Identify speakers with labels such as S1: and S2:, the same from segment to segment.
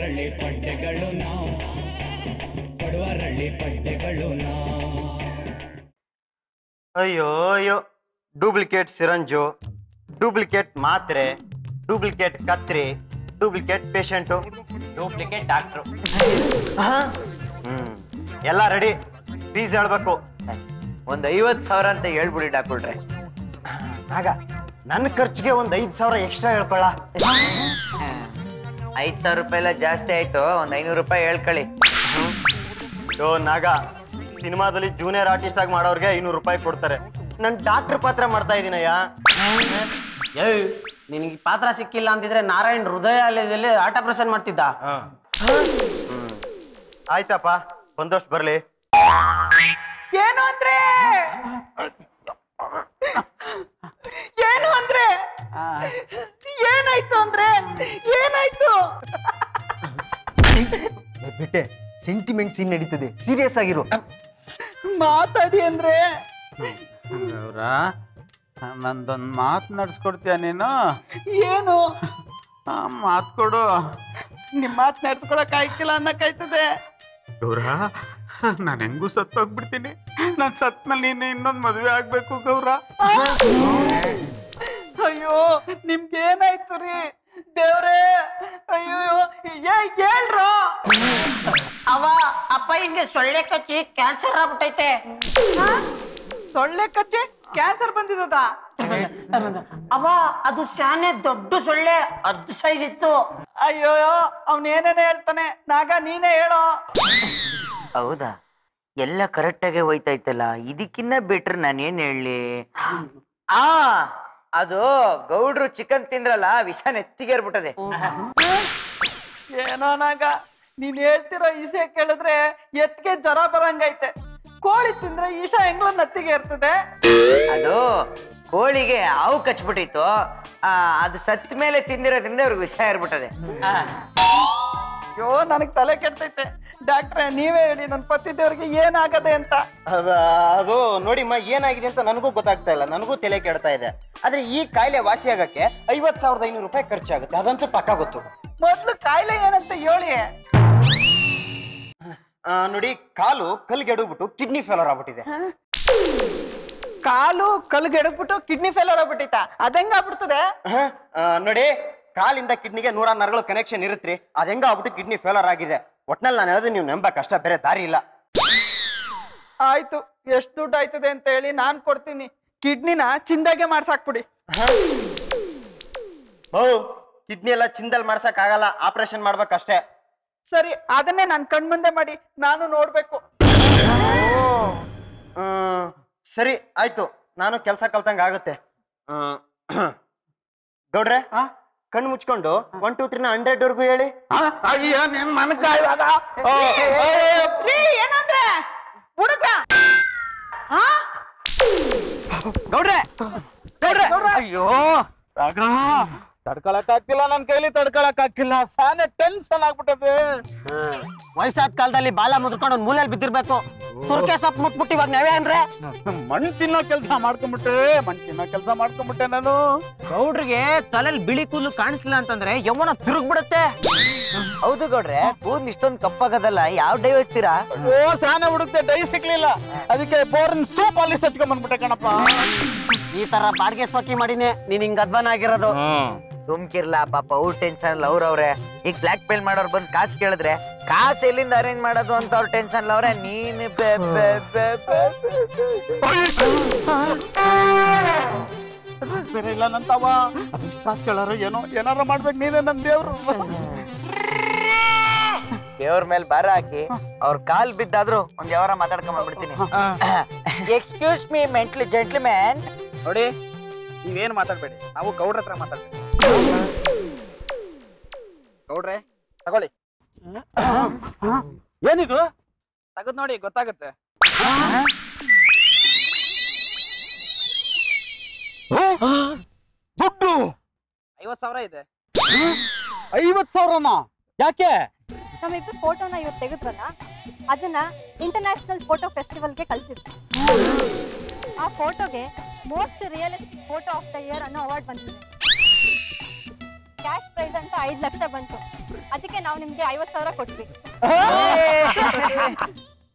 S1: ಕೊಡುವರಳ್ಳಿ ಪಡ್ಡೆಗಳು ನಾವು ಕೊಡುವರಳ್ಳಿ ಪಡ್ಡೆಗಳು ನಾವು.
S2: ಅಯ್ಯೋ ಅಯ್ಯೋ, ಡೂಪ್ಲಿಕೇಟ್ ಸಿರಂಜು, ಡೂಪ್ಲಿಕೇಟ್ ಮಾತ್ರೆ, ಡೂಪ್ಲಿಕೇಟ್ ಕತ್ರಿ, ಡೂಪ್ಲಿಕೇಟ್ ಪೇಷಂಟು,
S3: ಡೂಪ್ಲಿಕೇಟ್ ಡಾಕ್ಟ್ರು.
S2: ಎಲ್ಲ ರೆಡಿ. ಫೀಸ್ ಹೇಳ್ಬೇಕು.
S3: ಒಂದ್ 50,000 ಅಂತ ಹೇಳ್ಬಿಡಿ ಡಾಕ್ಟ್ರೆ.
S2: ಆಗ ನನ್ನ ಖರ್ಚಿಗೆ ಒಂದ್ 5,000 ಎಕ್ಸ್ಟ್ರಾ ಹೇಳ್ಕೊಳ್ಳ.
S3: 5,000 ರೂಪಾಯಿ ಎಲ್ಲ ಜಾಸ್ತಿ ಆಯ್ತು, ಒಂದ್ 500 ರೂಪಾಯಿ ಹೇಳ್ಕೊಳ್ಳಿ.
S2: ನಾಗ, ಸಿನಿಮಾದಲ್ಲಿ ಜೂನಿಯರ್ ಆರ್ಟಿಸ್ಟ್ ಆಗಿ ಮಾಡೋರ್ಗೆ 500 ರೂಪಾಯಿ ಕೊಡ್ತಾರೆ. ನನ್ ಡಾಕ್ಟರ್ ಪಾತ್ರ ಮಾಡ್ತಾ ಇದೀನಯ್ಯ.
S4: ನಿನಗೆ ಪಾತ್ರ ಸಿಕ್ಕಿಲ್ಲ ಅಂತಿದ್ರೆ ನಾರಾಯಣ್ ಹೃದಯಾಲಯದಲ್ಲಿ ಆಟೋಪರೇಷನ್ ಮಾಡ್ತಿದ್ದ.
S2: ಆಯ್ತಪ್ಪ, ಬಂದಷ್ಟು ಬರ್ಲಿ.
S4: ಏನು ಅಂದ್ರೆ ಏನು ಅಂದ್ರೆ ಏನಾಯ್ತು ಅಂದ್ರೆ ಏನಾಯ್ತು?
S2: ಬಿಟ್ಟೆ, ಸೆಂಟಿಮೆಂಟ್ ಸೀನ್ ನಡೀತದೆ, ಸೀರಿಯಸ್ ಆಗಿರು.
S4: ಮಾತಾಡಿ ಅಂದ್ರೆ
S5: ಅವ್ರ ನಂದೊಂದು ಮಾತು ನಡ್ಸ್ಕೊಡ್ತೀಯ ನೀನು?
S4: ಏನು
S5: ಮಾತು ಕೊಡು.
S4: ನಿಮ್ ಮಾತು ನಡ್ಸ್ಕೊಳಕ್ ಆಯ್ತಿಲ್ಲ ಅನ್ನಕ್ಕಾಯ್ತದೆ.
S5: ಗೌರ, ನಾನು ಹೆಂಗೂ ಸತ್ತೋಗ್ಬಿಡ್ತೀನಿ. ನಾನು ಸತ್ಮೇಲೆ ನೀನು ಇನ್ನೊಂದು ಮದುವೆ ಆಗ್ಬೇಕು ಗೌರ.
S4: ಅಯ್ಯೋ ನಿಮ್ಗೆ ಏನಾಯ್ತು ರೀ ದೇವ್ರೇ? ಅಯ್ಯೋ ಹೇಳ್ರ ಅವ ಅಪ್ಪ ಹಿಂಗೆ ಸೊಳ್ಳೆ ಕಚ್ಚಿ ಕ್ಯಾನ್ಸರ್ ಆಗ್ಬಿಟ್ಟೈತೆ. ಸೊಳ್ಳೆ ಕಚ್ಚಿ ಕ್ಯಾನ್ಸರ್ ಬಂದಿದ? ಅವ ಅದು ಶಾನೆ ದೊಡ್ಡ ಸೊಳ್ಳೆ, 10 ಸೈಜ್ ಇತ್ತು. ಅಯ್ಯೋ ಅವನೇನೇನೆ ಹೇಳ್ತಾನೆ. ನಾಗ ನೀನೇ ಹೇಳೋ.
S3: ಹೌದಾ? ಎಲ್ಲ ಕರೆಕ್ಟ್ ಆಗಿ ಹೋಯ್ತೈತಲ್ಲ, ಇದಕ್ಕಿನ್ನ ಬೆಟ್ರ್ ನಾನೇನ್ ಹೇಳಿ? ಅದು ಗೌಡ್ರು ಚಿಕನ್ ತಿಂದ್ರಲ್ಲ, ವಿಷ ನೆತ್ತಿಗೇರ್ಬಿಟ್ಟದೆ.
S4: ಏನೋ ನಾಗ, ನೀನ್ ಹೇಳ್ತಿರೋ ಈಸೆ ಕೇಳಿದ್ರೆ ಎತ್ಗೆ ಜ್ವರ ಬರಂಗೈತೆ. ಕೋಳಿ ತಿಂದ್ರೆ ಈಶ ಹೆಂಗ್ಲ ನತ್ತಿಗೆ ಇರ್ತದೆ?
S3: ಅದು ಕೋಳಿಗೆ ಹಾವು ಕಚ್ಬಿಟ್ಟಿತ್ತು, ಅದು ಸತ್ ಮೇಲೆ ತಿಂದಿರೋದ್ರಿಂದ ಅವ್ರಿಗೆ ವಿಷ ಏರ್ಬಿಟ್ಟದೆ.
S4: ಅಯ್ಯೋ ನನಗ್ ತಲೆ ಕೆಡ್ತೈತೆ. ಡಾಕ್ಟ್ರೆ ನೀವೇ ಹೇಳಿ, ನನ್ ಪತಿದೇವ್ರಿಗೆ ಏನಾಗದೆ ಅಂತ.
S2: ಅದು ನೋಡಿಮ್ಮ, ಏನಾಗಿದೆ ಅಂತ ನನಗೂ ಗೊತ್ತಾಗ್ತಾ ಇಲ್ಲ, ನನಗೂ ತಲೆ ಕೆಡ್ತಾ ಇದೆ. ಆದ್ರೆ ಈ ಕಾಯಿಲೆ ವಾಸಿ ಆಗಕ್ಕೆ 50,500 ರೂಪಾಯಿ ಖರ್ಚಾಗುತ್ತೆ, ಅದಂತೂ ಪಕ್ಕ ಗೊತ್ತು.
S4: ಮೊದ್ಲು ಕಾಯಿಲೆ ಏನಂತ ಹೇಳಿ.
S2: ನೋಡಿ, ಕಾಲು ಕಲ್ಗೆಡಗ್ಬಿಟ್ಟು ಕಿಡ್ನಿ ಫೇಲರ್ ಆಗ್ಬಿಟ್ಟಿದೆ.
S4: ಕಾಲು ಕಲ್ಗೆಡಗ್ಬಿಟ್ಟು ಕಿಡ್ನಿ ಫೇಲರ್ ಆಗ್ಬಿಟ್ಟೈತ? ಅದೆಂಗ ಆಗ್ಬಿಡ್ತದೆ?
S2: ನೋಡಿ, ಕಾಲಿಂದ ಕಿಡ್ನಿಗೆ 100 ನರಗಳು ಕನೆಕ್ಷನ್ ಇರುತ್ತ್ರಿ, ಅದೆಂಗ ಆಗ್ಬಿಟ್ಟು ಕಿಡ್ನಿ ಫೇಲರ್ ಆಗಿದೆ. ಒಟ್ನಲ್ಲಿ ನಾನು ಹೇಳೋದು ನೀವು ನಂಬ ಕಷ್ಟ, ಬೇರೆ ದಾರಿ ಇಲ್ಲ.
S4: ಆಯ್ತು, ಎಷ್ಟು ದುಡ್ಡು ಆಯ್ತದೆ ಅಂತ ಹೇಳಿ ನಾನ್ ಕೊಡ್ತೀನಿ. ಕಿಡ್ನಿನ ಚಿಂದಾಗೆ ಮಾಡ್ಸಾಕ್ಬಿಡಿ.
S2: ಕಿಡ್ನಿ ಎಲ್ಲ ಚಿಂದಲ್ಲಿ ಮಾಡ್ಸಕ್ ಆಗಲ್ಲ, ಆಪರೇಷನ್ ಮಾಡ್ಬೇಕಷ್ಟೇ.
S4: ಸರಿ, ಅದನ್ನೇ ನಾನ್ ಕಣ್ಮುಂದೆ ಮಾಡಿ ನಾನು ನೋಡ್ಬೇಕು.
S2: ಸರಿ ಆಯ್ತು, ನಾನು ಕೆಲ್ಸ ಕಲ್ತಂಗ ಆಗುತ್ತೆ. ಗೌಡ್ರೆ, ಕಣ್ಣು ಮುಚ್ಕೊಂಡು 1 2 3 100 ಹೇಳಿ.
S5: ಅಯ್ಯೋ ನಿನ್ ಮನಕ ಇವಾಗ
S4: ಏನಂದ್ರೆ ಹುಡುಗ? ಗೌಡ್ರೆ ಗೌಡ್ರೆ,
S5: ಅಯ್ಯೋ ತಡ್ಕೊಳಕ್ ಆಗ್ತಿಲ್ಲ, ನನ್ ಕೈಲಿ ತಡ್ಕೊಳಕ್ ಆಗ್ತಿಲ್ಲ. ಸಾನೆ ಟೆನ್ಷನ್ ಆಗ್ಬಿಟ್ಟದೆ.
S4: ವಯಸ್ಸಾದ ಕಾಲದಲ್ಲಿ ಬಾಲ ಮುದ್ಕೊಂಡು ಒಂದ್ ಮೂಲೆಯಲ್ಲಿ ಬಿದ್ದಿರ್ಬೇಕು. ತುರ್ಕೆ ಸೊಪ್ಪು ಮುಟ್ಬಿಟ್ಟು ಇವಾಗ ನಾವೇ ಅಂದ್ರೆ
S5: ಮಣ್ಣು ತಿನ್ನೋ ಕೆಲಸ ಮಾಡ್ಕೊಂಬಿಟ್ಟೆ ನಾನು.
S4: ಗೌಡ್ರಿಗೆ ತಲೆಯಲ್ಲಿ ಬಿಳಿ ಕೂದಲು ಕಾಣಿಸ್ಲಿಲ್ಲ ಅಂತಂದ್ರೆ ಯವ್ವನ ತಿರುಗ್ಬಿಡುತ್ತೆ.
S3: ಹೌದು ಗೌಡ್ರೆ, ಕೂದಲು ಇಷ್ಟೊಂದು ಕಪ್ಪಾಗದಲ್ಲ, ಯಾವ ಡೈ ಹೋಗ್ತೀರಾ?
S5: ಸಾನೆ ಹುಡುಕ್ತೆ, ಡೈ ಸಿಕ್ಲಿಲ್ಲ, ಅದಕ್ಕೆ ಬೋರ್ನ್ ಸೂಪ್ ಅಲ್ಲಿ ಸಚ್ಕೊಂಡ್ ಬಂದ್ಬಿಟ್ಟೆ ಕಣಪ್ಪ.
S4: ಈ ತರ ಬಾಡ್ಗೆ ಸೋಕಿ ಮಾಡಿನೇ ನೀನ್ ಹಿಂಗ್ ಅಧ್ವಾನ ಆಗಿರೋದು.
S3: ಸುಮ್ಕಿರ್ಲ ಪಾಪ, ಅವ್ರ ಟೆನ್ಷನ್ ಅವ್ರವ್ರೆ. ಈಗ ಬ್ಲಾಕ್ ಮೇಲ್ ಮಾಡೋರು ಬಂದು ಕಾಸು ಕೇಳಿದ್ರೆ ಕಾಸು ಎಲ್ಲಿಂದ ಅರೇಂಜ್ ಮಾಡೋದು ಅಂತ ಅವ್ರ ಟೆನ್ಷನ್ ಅವ್ರೆ. ನೀನು
S5: ಬೇರೆ ಇಲ್ಲ ನಂತವ, ಕಾಸು ಕೇಳಾರ ಏನೋ ಏನಾರ ಮಾಡ್ಬೇಕು. ನೀನೇ ನನ್ ದೇವ್ರು.
S3: ದೇವ್ರ ಮೇಲೆ ಭಾರ ಹಾಕಿ ಅವ್ರ ಕಾಲ್ ಬಿದ್ದಾದ್ರು ಒಂದ್ ಯಾವಾರ ಮಾತಾಡ್ಕೊಂಡ್ ಬಂದ್ಬಿಡ್ತೀನಿ. Excuse me mentally gentleman.
S5: ನೋಡಿ, ನೀವೇನ್ ಮಾತಾಡ್ಬೇಡಿ, ನಾವು ಗೌಡ್ರ ಹತ್ರ ಮಾತಾಡ್ತೀವಿ. ಗೌಡ್ರೆ ತಗೊಳ್ಳಿ.
S4: ಏನಿದು?
S5: ತಗದ್ ನೋಡಿ, ಗೊತ್ತಾಗುತ್ತೆ. ದುಡ್ಡು 50,000 ಇದೆ.
S4: 50,000ನಾ? ಯಾಕೆ?
S6: ನಮ್ಮಿಬ್ರು ಫೋಟೋನ ಇವತ್ತು ತೆಗೆದ್ರಲ್ಲ, ಅದನ್ನ ಇಂಟರ್ನ್ಯಾಷನಲ್ ಫೋಟೋ ಫೆಸ್ಟಿವಲ್ಗೆ ಕಳ್ಸಿದ್ವಿ. ಆ ಫೋಟೋಗೆ most realistic photo of the year ಅನ್ನೋ ಅವಾರ್ಡ್ ಬಂದಿದೆ. ಕ್ಯಾಶ್ ಪ್ರೈಸ್ ಅಂತ 5 ಲಕ್ಷ ಬಂತು. ಅದಕ್ಕೆ ನಾವು ನಿಮ್ಗೆ 50,000 ಕೊಟ್ವಿ.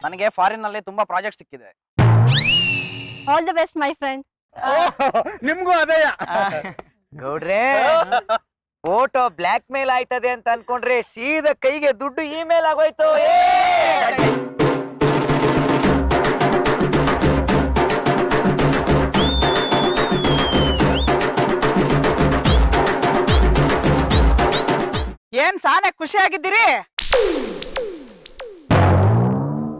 S2: ನನಗೆ ಫಾರಿನ್ ನಲ್ಲಿ ತುಂಬಾ ಪ್ರಾಜೆಕ್ಟ್ ಸಿಕ್ಕಿದೆ.
S6: All the best my friend.
S5: ನಿಮ್ಗೂ ಅದೇ.
S3: ಗೌಡ್ರೆ ಫೋಟೋ ಬ್ಲಾಕ್ ಮೇಲ್ ಆಯ್ತದೆ ಅಂತ ಅನ್ಕೊಂಡ್ರೆ ಸೀದಾ ಕೈಗೆ ದುಡ್ಡು ಇಮೇಲ್ ಆಗೋಯ್ತು.
S4: ಏನ್ ಸಾನೆ ಖುಷಿಯಾಗಿದ್ದೀರಿ?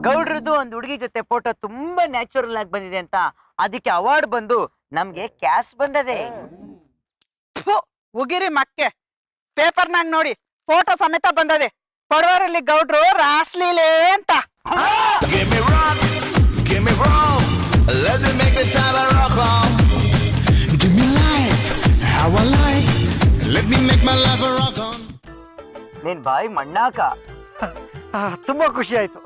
S3: ಗೌಡ್ರದ್ದು ಒಂದು ಹುಡುಗಿ ಜೊತೆ ಫೋಟೋ ತುಂಬಾ ನ್ಯಾಚುರಲ್ ಆಗಿ ಬಂದಿದೆ ಅಂತ ಅದಕ್ಕೆ ಅವಾರ್ಡ್ ಬಂದು ನಮ್ಗೆ ಕ್ಯಾಶ್ ಬಂದದೆ.
S4: ಉಗಿರಿ ಮಕ್ಕೆ, ಪೇಪರ್ನಾಗ ನೋಡಿ ಫೋಟೋ ಸಮೇತ ಬಂದದೆ. ಕೊಡವರಲ್ಲಿ ಗೌಡ್ರು ರಾಸ್ಲೀಲೆ ಅಂತ.
S7: Give me rock, let me make the time I rock on. Give me life, how I like, let me make my life a rock on.
S3: ನೀನ್ ಬಾಯಿ ಮಣ್ಣಾಕ.
S2: ತುಂಬಾ ಖುಷಿ ಆಯ್ತು.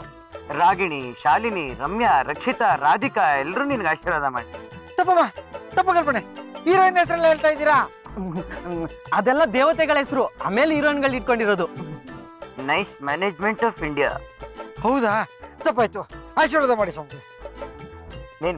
S3: ರಾಗಿಣಿ, ಶಾಲಿನಿ, ರಮ್ಯಾ, ರಕ್ಷಿತಾ, ರಾಧಿಕಾ ಎಲ್ರು ನಿನ್ಗೆ ಆಶೀರ್ವಾದ ಮಾಡಿ.
S2: ತಪ್ಪ ಕಲ್ಪನೆ. ಹೀರೋಯಿನ್ ಹೆಸರೆಲ್ಲ ಹೇಳ್ತಾ ಇದ್ದೀರಾ?
S8: ಅದೆಲ್ಲ ದೇವತೆಗಳ ಹೆಸರು, ಆಮೇಲೆ ಹೀರೋಯಿನ್ಗಳು ಇಟ್ಕೊಂಡಿರೋದು.
S3: Nice management of India.
S2: ಹೌದಾ? ತಪ್ಪಾಯ್ತು, ಆಶೀರ್ವಾದ ಮಾಡಿ ಸ್ವಾಮಿ.